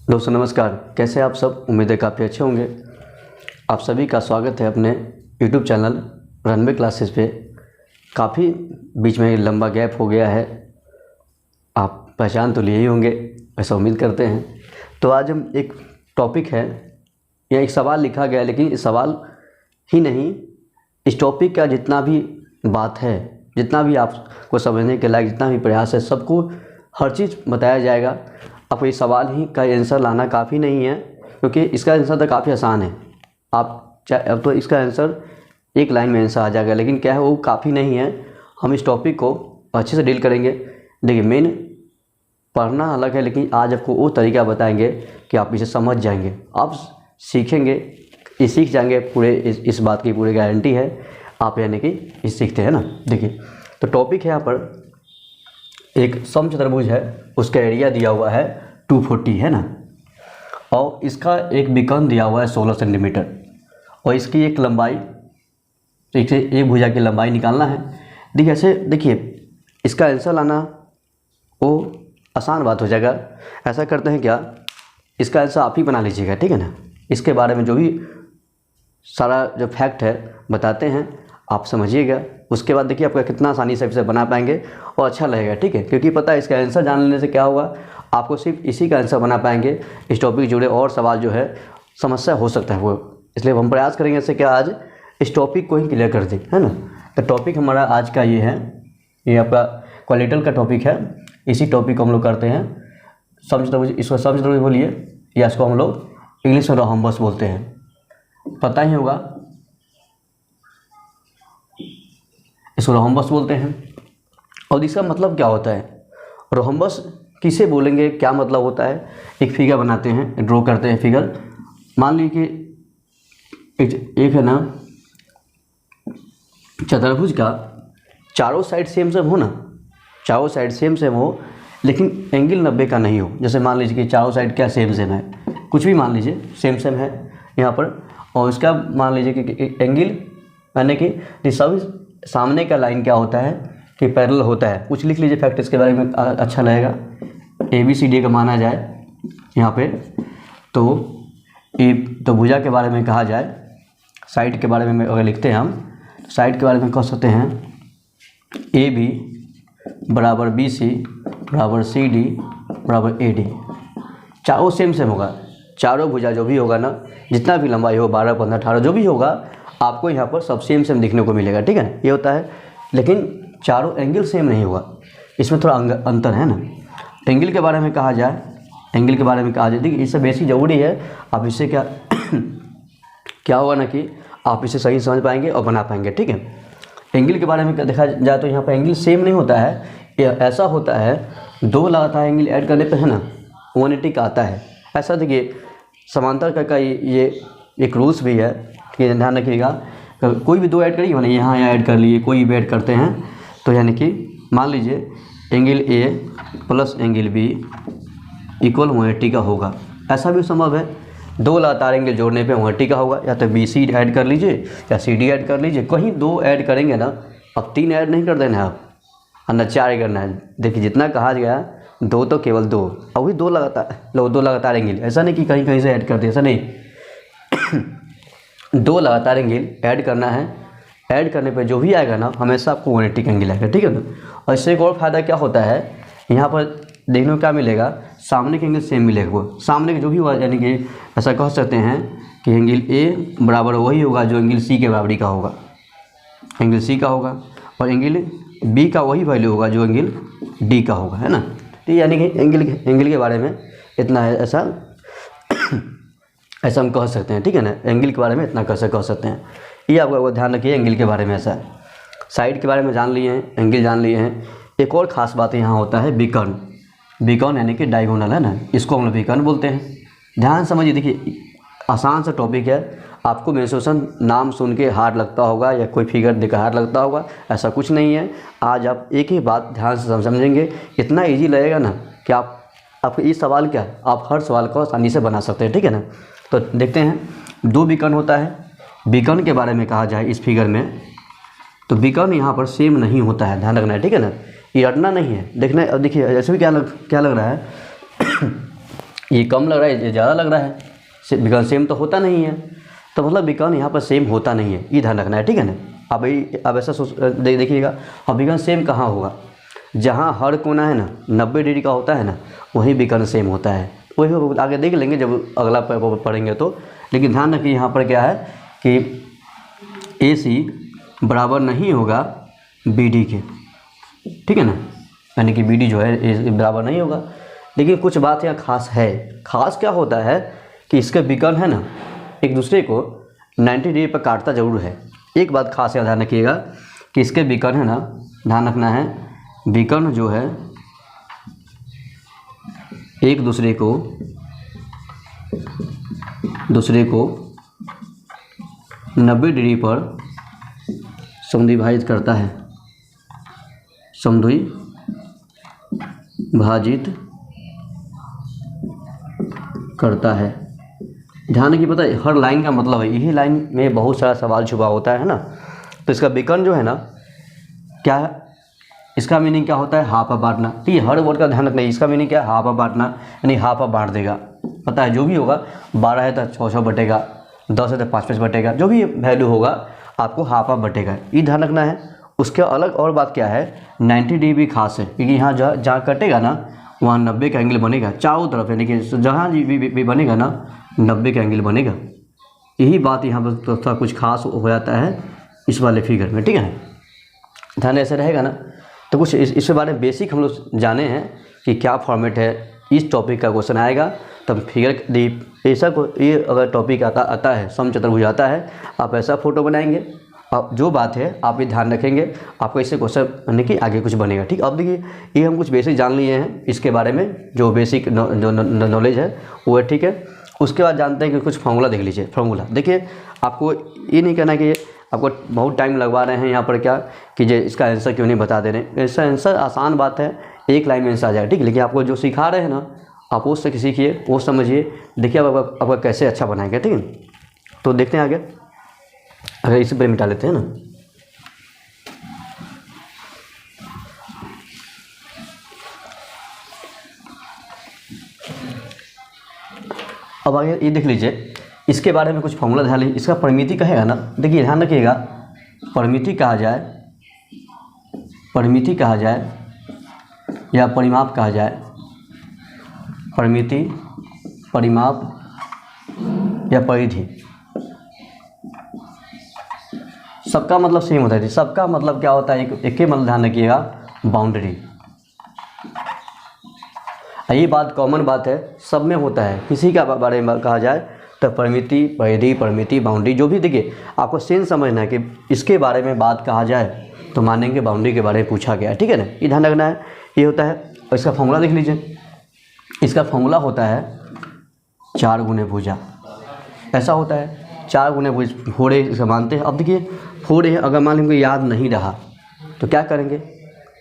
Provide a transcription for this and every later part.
दोस्तों नमस्कार, कैसे आप सब। उम्मीद है काफ़ी अच्छे होंगे। आप सभी का स्वागत है अपने YouTube चैनल रनवे क्लासेस पे। काफ़ी बीच में लंबा गैप हो गया है, आप पहचान तो लिए ही होंगे, ऐसा उम्मीद करते हैं। तो आज हम एक टॉपिक है या एक सवाल लिखा गया है, लेकिन इस सवाल ही नहीं, इस टॉपिक का जितना भी बात है, जितना भी आपको समझने के लायक जितना भी प्रयास है, सबको हर चीज़ बताया जाएगा। आपको इस सवाल ही का आंसर लाना काफ़ी नहीं है, क्योंकि इसका आंसर तो काफ़ी आसान है। अब तो इसका आंसर एक लाइन में आंसर आ जाएगा, लेकिन क्या है वो काफ़ी नहीं है। हम इस टॉपिक को अच्छे से डील करेंगे। देखिए, मेन पढ़ना अलग है, लेकिन आज आपको वो तरीका बताएंगे कि आप इसे समझ जाएंगे, आप सीखेंगे, ये सीख जाएंगे। पूरे इस बात की पूरी गारंटी है, आप यानी कि ये सीखते हैं ना। देखिए, तो टॉपिक है यहाँ पर एक समचतुर्भुज है, उसका एरिया दिया हुआ है 240 है ना, और इसका एक विकर्ण दिया हुआ है 16 सेंटीमीटर, और इसकी एक लंबाई, एक भुजा की लंबाई निकालना है। देखिए ऐसे, देखिए इसका आंसर लाना वो आसान बात हो जाएगा। ऐसा करते हैं क्या, इसका आंसर आप ही बना लीजिएगा, ठीक है ना। इसके बारे में जो भी सारा जो फैक्ट है बताते हैं, आप समझिएगा। उसके बाद देखिए आपका कितना आसानी से इसे बना पाएंगे और अच्छा लगेगा, ठीक है। क्योंकि पता है इसका आंसर जान लेने से क्या होगा, आपको सिर्फ इसी का आंसर बना पाएंगे। इस टॉपिक से जुड़े और सवाल जो है समस्या हो सकता है वो, इसलिए हम प्रयास करेंगे इससे क्या आज इस टॉपिक को ही क्लियर कर दें, है ना। तो टॉपिक हमारा आज का ये है, ये आपका क्वालिटल का टॉपिक है। इसी टॉपिक को हम लोग करते हैं समचतुर्भुज। इसको समचतुर्भुज बोलिए, या इसको हम लोग इंग्लिश में रोहम्बस बोलते हैं, पता ही होगा, इसको रोहम्बस बोलते हैं। और इसका मतलब क्या होता है, रोहम्बस किसे बोलेंगे, क्या मतलब होता है। एक फिगर बनाते हैं, ड्रॉ करते हैं फिगर। मान लीजिए कि एक है ना चतुर्भुज का चारों साइड सेम सेम हो ना, चारों साइड सेम सेम हो, लेकिन एंगल 90 का नहीं हो। जैसे मान लीजिए कि चारों साइड क्या सेम सेम है, कुछ भी मान लीजिए सेम सेम है यहाँ पर, और इसका मान लीजिए कि एंगल यानी कि सब सामने का लाइन क्या होता है कि पैरेलल होता है। कुछ लिख लीजिए फैक्ट, इसके बारे में अच्छा लगेगा। ABCD का माना जाए यहाँ पे, तो भुजा के बारे में कहा जाए, साइड के बारे में अगर लिखते हैं हम, तो साइड के बारे में कह सकते हैं AB बराबर BC बराबर CD बराबर AD। चारों सेम सेम होगा, चारों भुजा जो भी होगा ना, जितना भी लंबाई हो 12, 15, 18 जो भी होगा, आपको यहाँ पर सब सेम सेम दिखने को मिलेगा, ठीक है। ये होता है, लेकिन चारों एंगल सेम नहीं होगा, इसमें थोड़ा अंतर है ना। एंगल के बारे में कहा जाए, एंगल के बारे में कहा जाए, देखिए इससे बेसिक ज़रूरी है। आप इससे क्या क्या होगा ना कि आप इसे सही समझ पाएंगे और बना पाएंगे, ठीक है। एंगल के बारे में देखा जाए तो यहाँ पर एंगल सेम नहीं होता है, ऐसा होता है दो लगातार एंगल ऐड करने पे है ना 180 का आता है। ऐसा देखिए समांतर का ये एक रूल्स भी है कि ध्यान रखिएगा, कोई भी दो ऐड करिए ना, यहाँ ऐड कर लिए, कोई भी ऐड करते हैं, तो यानी कि मान लीजिए angle A plus angle B equal 180 का होगा। ऐसा भी संभव है, दो लगातार एंगल जोड़ने पे 180 का होगा। या तो BC ऐड कर लीजिए या CD ऐड कर लीजिए, कहीं दो ऐड करेंगे ना। अब 3 ऐड नहीं कर देना है आप, और न 4 करना है। देखिए जितना कहा गया, दो तो केवल दो, और भी दो लगातार एंगल, ऐसा नहीं कि कहीं कहीं से ऐड कर दे, ऐसा नहीं। दो लगातार एंगल ऐड करना है, ऐड करने पे जो भी आएगा ना, हमेशा आपको 180 का एंगल आएगा, ठीक है ना। और इससे एक और फायदा क्या होता है, यहाँ पर देखने को क्या मिलेगा, सामने के एंगल सेम मिलेगा। वो सामने के जो भी हुआ, यानी कि ऐसा कह सकते हैं कि एंगल A बराबर वही होगा जो एंगल C के बराबरी का होगा, एंगल C का होगा, और एंगल B का वही वैल्यू होगा जो एंगल D का होगा, है ना। तो यानी कि एंगल के बारे में इतना है, ऐसा हम कह सकते हैं, ठीक है ना। एंगल के बारे में इतना कह सकते हैं। ये आपका ध्यान रखिए, एंगल के बारे में ऐसा है। साइड के बारे में जान लिए हैं, एंगल जान लिए हैं। एक और ख़ास बात यहाँ होता है विकर्ण। विकर्ण यानी कि डायगोनल, है ना, इसको हम लोग विकर्ण बोलते हैं। ध्यान समझिए, देखिए आसान सा टॉपिक है। आपको मेंसुरेशन नाम सुन के हार्ड लगता होगा, या कोई फिगर देख हार्ड लगता होगा, ऐसा कुछ नहीं है। आज आप एक ही बात ध्यान से समझेंगे, इतना ईजी लगेगा ना कि आपको इस सवाल क्या, आप हर सवाल को आसानी से बना सकते हैं, ठीक है ना। तो देखते हैं, दो विकर्ण होता है। विकर्ण के बारे में कहा जाए इस फिगर में, तो विकर्ण यहाँ पर सेम नहीं होता है, ध्यान रखना है, ठीक है ना। ये रटना नहीं है, देखना। अब देखिए ऐसे भी क्या लग रहा है ये कम लग रहा है, ये ज़्यादा लग रहा है, विकर्ण सेम तो होता नहीं है। तो मतलब विकर्ण यहाँ पर सेम होता नहीं है, ये ध्यान रखना है, ठीक है ना। अब ऐसा देखिएगा, अब विकर्ण सेम कहाँ होगा, जहाँ हर कोना है ना 90 डिग्री का होता है ना, वहीं विकर्ण सेम होता है। वही आगे देख लेंगे जब अगला पढ़ेंगे तो। लेकिन ध्यान रखिए यहाँ पर क्या है कि AC बराबर नहीं होगा BD के, ठीक है ना, यानी कि BD जो है AC बराबर नहीं होगा। लेकिन कुछ बात यहाँ खास है। खास क्या होता है कि इसके विकर्ण है ना एक दूसरे को 90 डिग्री पर काटता ज़रूर है। एक बात खास है, ध्यान रखिएगा कि इसके विकर्ण है ना, ध्यान रखना है, विकर्ण जो है एक दूसरे को 90 डिग्री पर समद्विभाजित करता है, समद्विभाजित करता है। ध्यान रखिए, पता है हर लाइन का मतलब है, यही लाइन में बहुत सारा सवाल छुपा होता है ना। तो इसका विकर्ण जो है ना क्या है, इसका मीनिंग क्या होता है, हाफ ऑफ बांटना। ठीक है, हर वर्ड का ध्यान रखना है। इसका मीनिंग क्या है, हाफ ऑफ बांटना, यानी हाफ ऑफ बांट देगा। पता है जो भी होगा, 12 है तो 6 बटेगा, 10 है तो 5 बटेगा, जो भी वैल्यू होगा आपको हाफ ऑफ बटेगा, ये ध्यान रखना है। उसके अलग और बात क्या है, 90 डिग्री भी खास है, क्योंकि यहाँ जहाँ कटेगा ना वहाँ 90 का एंगल बनेगा चारों तरफ, यानी कि जहाँ भी बनेगा ना 90 का एंगल बनेगा। यही बात यहाँ पर थोड़ा कुछ खास हो जाता है इस वाले फिगर में, ठीक है। ध्यान ऐसे रहेगा ना, तो कुछ इसके बारे में बेसिक हम लोग जाने हैं कि क्या फॉर्मेट है। इस टॉपिक का क्वेश्चन आएगा तब फिगर ऐसा को, ये अगर टॉपिक आता है, समचतुर्भुज आता है, आप ऐसा फोटो बनाएंगे। अब जो बात है आप ये ध्यान रखेंगे, आपको इससे क्वेश्चन बनने की आगे कुछ बनेगा, ठीक। अब देखिए ये हम कुछ बेसिक जान लिए हैं इसके बारे में, जो बेसिक जो नॉलेज है वो है, ठीक है। उसके बाद जानते हैं कि कुछ फार्मूला देख लीजिए। फार्मूला देखिए, आपको ये नहीं कहना कि आपको बहुत टाइम लगवा रहे हैं यहाँ पर क्या कि जे इसका आंसर क्यों नहीं बता दे रहे हैं। इसका आंसर आसान बात है, एक लाइन में आंसर आ जाएगा, ठीक। लेकिन आपको जो सिखा रहे हैं ना, आप उससे सीखिए, वो समझिए, देखिए आपका कैसे अच्छा बनाएंगे, ठीक है। तो देखते हैं आगे, अगर इसे पर मिटा लेते हैं ना। अब आगे ये देख लीजिए, इसके बारे में कुछ फॉर्मूला ध्यान लीजिए। इसका परिमिति कहेगा ना, देखिए ध्यान रखिएगा, परिमिति कहा जाए या परिमाप कहा जाए, परिमिति, परिमाप या परिधि, सबका मतलब सेम होता है। सबका मतलब क्या होता है, एक ही मतलब ध्यान रखिएगा, बाउंड्री। ये बात कॉमन बात है, सब में होता है। किसी का बारे में कहा जाए तो परिमिति, परिधि, परिमिति, बाउंड्री, जो भी देखिए आपको सेंस समझना है कि इसके बारे में बात कहा जाए तो मानेंगे बाउंड्री के बारे में पूछा गया है, ठीक है ना। ये ध्यान रखना है, ये होता है। और इसका फॉर्मूला देख लीजिए, इसका फॉर्मूला होता है 4 गुने भुजा, ऐसा होता है 4 गुने भुज, फोड़े इसे मानते हैं। अब देखिए फोड़े अगर मान लीजिए याद नहीं रहा तो क्या करेंगे,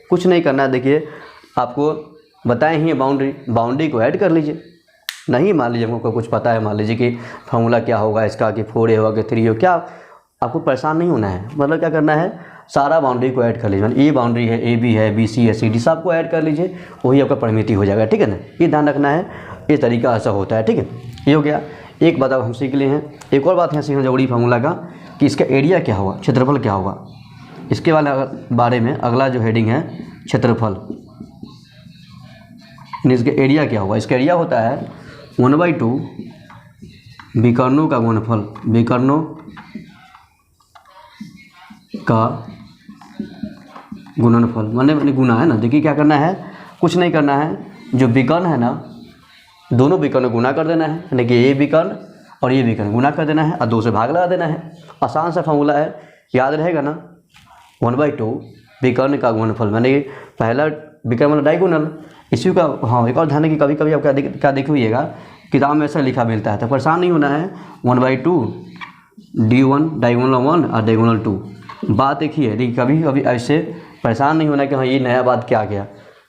कुछ नहीं करना है। देखिए आपको बताए ही है बाउंड्री को ऐड कर लीजिए। नहीं मान लीजिए हमको कुछ पता है, मान लीजिए कि फार्मूला क्या होगा इसका, कि 4 होगा कि 3 हो, क्या आपको परेशान नहीं होना है। मतलब क्या करना है, सारा बाउंड्री को ऐड कर लीजिए। मतलब ये बाउंड्री है, AB है, BC है, CD, सब को ऐड कर लीजिए, वही आपका परिमिति हो जाएगा, ठीक है ना। ये ध्यान रखना है, ये तरीका ऐसा होता है, ठीक है। ये हो गया एक बात, अब हम सीख लिए हैं। एक और बात यहाँ सीखना जरूरी फार्मूला का, कि इसका एरिया क्या होगा, क्षेत्रफल क्या होगा। इसके बारे में अगला जो हेडिंग है क्षेत्रफल, इसका एरिया क्या होगा। इसका एरिया होता है 1/2 विकर्णों का गुणनफल, विकर्णों का गुणनफल मैंने गुना है ना। देखिए क्या करना है, कुछ नहीं करना है, जो विकर्ण है ना दोनों विकर्ण गुना कर देना है, यानी कि ये विकर्ण और ये विकर्ण गुना कर देना है और 2 से भाग लगा देना है। आसान सा फॉर्मूला है, याद रहेगा ना। 1/2 विकर्ण का गुणनफल, मैंने पहला विकर्ण मतलब डायगोनल। इसी का हाँ एक और ध्यान है कि कभी कभी आप क्या देखिएगा किताब में ऐसा लिखा मिलता है, तो परेशान नहीं होना है। 1/2 D1 डायगोनल 1 और डायगोनल 2, बात एक ही है। देखिए कभी कभी ऐसे परेशान नहीं होना कि हाँ ये नया बात क्या आ गया,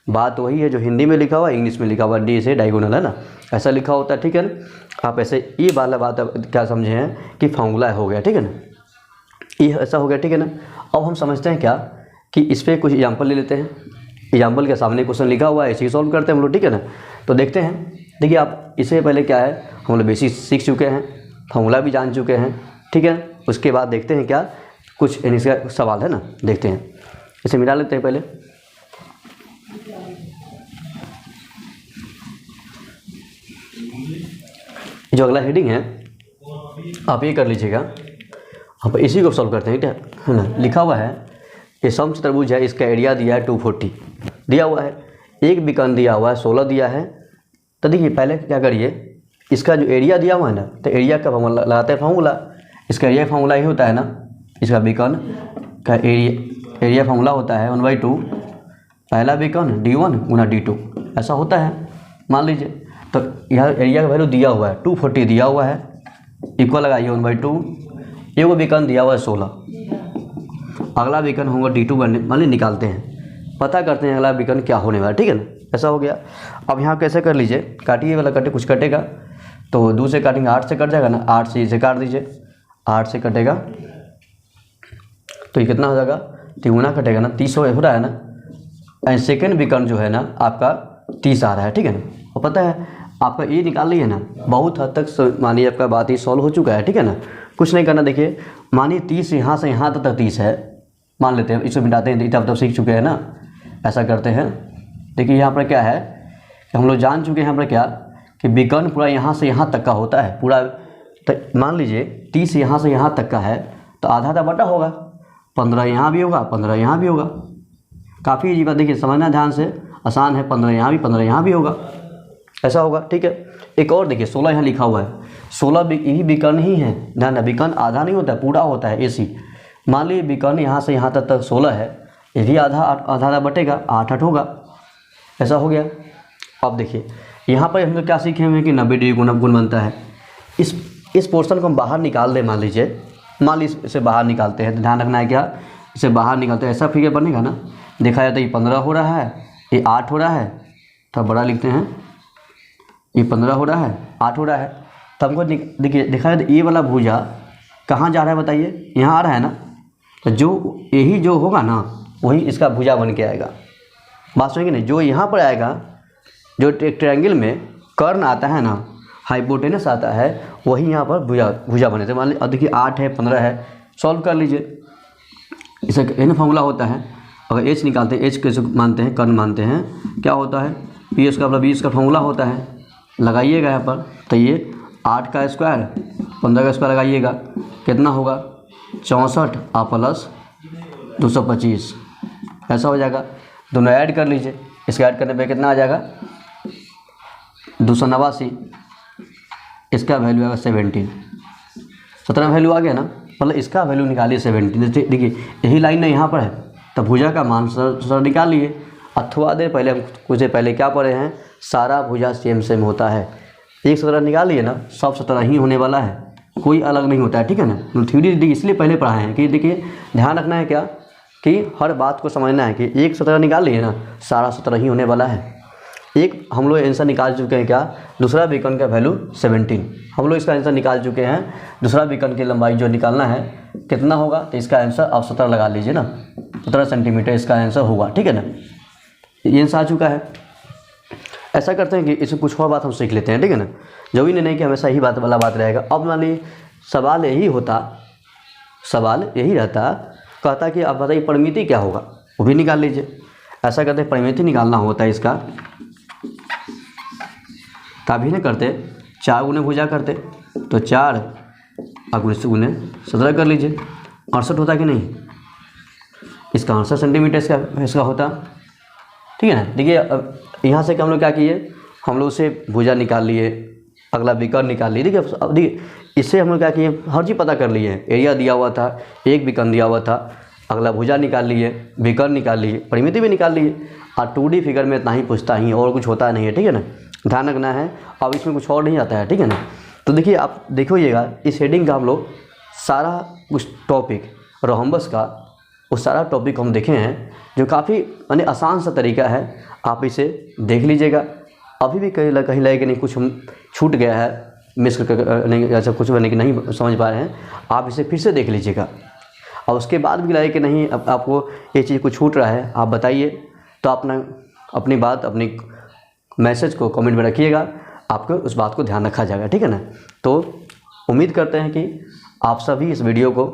बात वही है जो हिंदी में लिखा हुआ, इंग्लिश में लिखा हुआ, D से डायगोनल है ना, ऐसा लिखा होता है, ठीक है ना। आप ऐसे ये वाला बात क्या समझे हैं कि फार्मूला हो गया, ठीक है ना, ये ऐसा हो गया, ठीक है ना। अब हम समझते हैं क्या कि इस पर कुछ एग्जाम्पल ले लेते हैं। एग्जाम्पल के सामने क्वेश्चन लिखा हुआ है, इसी सॉल्व करते हैं हम लोग, ठीक है ना। तो देखते हैं देखिए आप इससे पहले क्या है, हम लोग बेसिक सीख चुके हैं, फॉर्मूला भी जान चुके हैं, ठीक है। उसके बाद देखते हैं क्या कुछ इसका सवाल है ना, देखते हैं। इसे मिला लेते हैं पहले। जो अगला हेडिंग है आप ये कर लीजिएगा, आप इसी को सॉल्व करते हैं, क्या है ना। लिखा हुआ है ये समचतुर्भुज है, इसका एरिया दिया है 240 दिया हुआ है, एक विकर्ण दिया हुआ है 16 दिया है। तो देखिए पहले क्या करिए, इसका जो एरिया दिया हुआ है ना, तो एरिया का फॉर्मूला लगाते हैं। फॉर्मूला इसका एरिया फॉर्मूला ही होता है ना, इसका विकर्ण का एरिया फॉर्मूला होता है 1/2 पहला विकर्ण d1 गुना d2, ऐसा होता है मान लीजिए। तो यहाँ एरिया का वैल्यू दिया हुआ है 240 दिया हुआ है, इक्वल लगाइए 1/2, ये वो विकर्ण दिया हुआ है 16, अगला विकर्ण होगा d2 मान लीजिए, निकालते हैं, पता करते हैं अगला विकर्ण क्या होने वाला, ठीक है ना। ऐसा हो गया। अब यहाँ कैसे कर लीजिए, काटिए वाला कटे, कुछ कटेगा तो 2 से काटेंगे 8 से कट जाएगा ना, 8 से इसे काट दीजिए, 8 से कटेगा तो ये कितना हो जाएगा, 3 कटेगा ना, 30 हो रहा है ना। एंड सेकेंड विकर्ण जो है ना आपका 30 आ रहा है, ठीक है ना। और पता है आपका ये निकाल लिया ना, बहुत हद तक मानिए आपका बात ही सॉल्व हो चुका है, ठीक है ना। कुछ नहीं करना, देखिए मानिए 30 यहाँ से यहाँ तक 30 है, मान लेते हैं, इसको मिटाते हैं, इतना तब सीख चुके हैं ना। ऐसा करते हैं, देखिए यहाँ पर क्या है कि हम लोग जान चुके हैं यहाँ पर क्या कि विकर्ण पूरा यहाँ से यहाँ तक का होता है पूरा। तो मान लीजिए 30 यहाँ से यहाँ तक का है तो आधा आधा बटा होगा, 15 यहाँ भी होगा, 15 यहाँ भी होगा। काफ़ी इजी बात, देखिए समझना ध्यान से, आसान है, 15 यहाँ भी 15 यहाँ भी होगा, ऐसा होगा, ठीक है। एक और देखिए 16 यहाँ लिखा हुआ है, 16 यही विकर्ण ही है, ध्यान है, विकर्ण आधा नहीं होता है, पूरा होता है AC। मान लीजिए विकर्ण यहाँ से यहाँ तक 16 है, ये भी आधा आधा बटेगा, 8 होगा, ऐसा हो गया। अब देखिए यहाँ पर हम लोग क्या सीखे हुए हैं कि 90 डिग्री गुण बनता है। इस पोर्शन को हम बाहर निकाल दें, मान लीजिए इसे बाहर निकालते हैं, तो ध्यान रखना है क्या, इसे बाहर निकालते हैं, ऐसा फिगर बनेगा ना। देखा जाता है ये 15 हो रहा है, ये 8 हो रहा है, थोड़ा बड़ा लिखते हैं, ये 15 हो रहा है, 8 हो रहा है। तो हमको देखिए देखा जाए तो ये वाला भुजा कहाँ जा रहा है बताइए, यहाँ आ रहा है ना। तो जो यही जो होगा ना वही इसका भुजा बन के आएगा, बात सुनिए नहीं। जो यहाँ पर आएगा, जो ट्रायंगल में कर्ण आता है ना, हाइपोटेनस आता है, वही यहाँ पर भुजा बने थे। मान लीजिए देखिए 8 है, 15 है, सॉल्व कर लीजिए। इसे n फॉर्मूला होता है, अगर h निकालते हैं, h कैसे मानते हैं, कर्ण मानते हैं, क्या होता है PS का मतलब 20 का फॉर्मूला होता है, लगाइएगा यहाँ पर। तो ये 8 का स्क्वायर 15 का स्क्वायर लगाइएगा, कितना होगा 64 प्लस 225, ऐसा हो जाएगा। दोनों ऐड कर लीजिए, इसका ऐड करने पे कितना आ जाएगा 289, इसका वैल्यू आएगा 17 वैल्यू आ गया ना, मतलब इसका वैल्यू निकालिए 17। देखिए यही लाइन ना यहाँ पर है, तो भुजा का मान सर निकालिए। अथवा देर पहले हम कुछ देर पहले क्या पढ़े हैं, सारा भुजा सेम होता है। 117 निकालिए ना, सब 17 ही होने वाला है, कोई अलग नहीं होता है, ठीक है ना। थ्योरी इसलिए पहले पढ़ाए हैं कि देखिए ध्यान रखना है क्या कि हर बात को समझना है कि 117 निकाल लिए ना, सारा 17 ही होने वाला है। एक हम लोग आंसर निकाल चुके हैं क्या, दूसरा विकर्ण का वैल्यू 17, हम लोग इसका आंसर निकाल चुके हैं। दूसरा विकर्ण की लंबाई जो निकालना है कितना होगा, तो इसका आंसर आप 17 लगा लीजिए ना, 17 सेंटीमीटर इसका आंसर होगा, ठीक है ना। ये आंसर आ चुका है। ऐसा करते हैं कि इसमें कुछ और बात हम सीख लेते हैं, ठीक है ना। जो भी नहीं कि हमेशा यही बात वाला बात रहेगा। अब मान लीजिए सवाल यही रहता, कहता कि आप बताइए परिमिति क्या होगा, वो भी निकाल लीजिए। ऐसा करते हैं, परिमिति निकालना होता है इसका, तभी ना करते 4 गुने भुजा करते, तो 4 गुने 17 कर लीजिए, 68 होता कि नहीं, इसका 68 सेंटीमीटर इसका होता, ठीक है ना। देखिए अब यहाँ से हम लोग क्या किए, हम लोग से भुजा निकाल लिए, अगला विकर्ण निकाल लिए। देखिए अब देखिए इससे हम लोग क्या किए, हर चीज़ पता कर लिए। एरिया दिया हुआ था, एक विकर्ण दिया हुआ था, अगला भुजा निकाल लिए, विकर्ण निकाल लिए, परिमिति भी निकाल लिए। और 2D फिगर में इतना ही पूछता ही, और कुछ होता नहीं है, ठीक है ना, ध्यान रखना है। अब इसमें कुछ और नहीं आता है, ठीक है ना। तो देखिए आप देखिएगा इस हेडिंग का हम लोग सारा कुछ टॉपिक रोहम्बस का, उस सारा टॉपिक हम देखे हैं, जो काफ़ी माने आसान सा तरीका है, आप इसे देख लीजिएगा। अभी भी कहीं लगे कि नहीं कुछ हम छूट गया है, मिस नहीं, ऐसा कुछ बने कि नहीं समझ पा रहे हैं, आप इसे फिर से देख लीजिएगा। और उसके बाद भी लगे कि नहीं आपको ये चीज़ कुछ छूट रहा है, आप बताइए। तो अपनी बात, अपनी मैसेज को कमेंट में रखिएगा। आपको उस बात को ध्यान रखा जाएगा, ठीक है ना। तो उम्मीद करते हैं कि आप सभी इस वीडियो को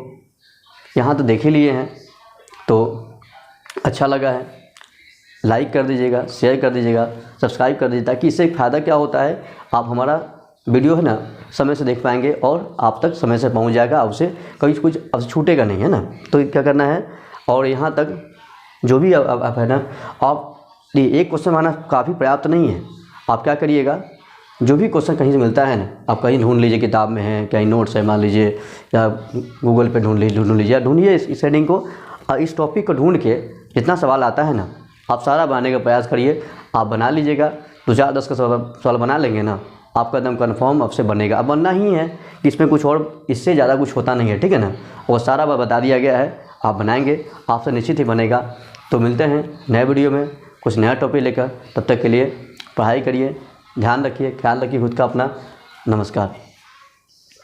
यहाँ तो देख ही लिए हैं, तो अच्छा लगा है, लाइक कर दीजिएगा, शेयर कर दीजिएगा, सब्सक्राइब कर दीजिए, ताकि इससे फ़ायदा क्या होता है, आप हमारा वीडियो है ना समय से देख पाएंगे और आप तक समय से पहुंच जाएगा, आपसे कभी कुछ अब छूटेगा नहीं, है ना। तो क्या करना है, और यहाँ तक जो भी आप है ना, आप एक क्वेश्चन आना काफ़ी पर्याप्त नहीं है। आप क्या करिएगा, जो भी क्वेश्चन कहीं से मिलता है ना, आप कहीं ढूंढ लीजिए, किताब में है, कहीं नोट्स है मान लीजिए, या गूगल पे ढूंढ लीजिए या ढूंढिए इस हेडिंग को, इस टॉपिक को ढूंढ के जितना सवाल आता है ना, आप सारा बनाने का प्रयास करिए। आप बना लीजिएगा, 2-4-10 का सवाल बना लेंगे ना, आपका एकदम कन्फर्म आपसे बनेगा। अब बनना ही है कि इसमें कुछ और, इससे ज़्यादा कुछ होता नहीं है, ठीक है ना। और सारा बता दिया गया है, आप बनाएंगे, आपसे निश्चित ही बनेगा। तो मिलते हैं नए वीडियो में कुछ नया टॉपिक लेकर, तब तक के लिए पढ़ाई करिए, ध्यान रखिए, ख्याल रखिए खुद का अपना। नमस्कार।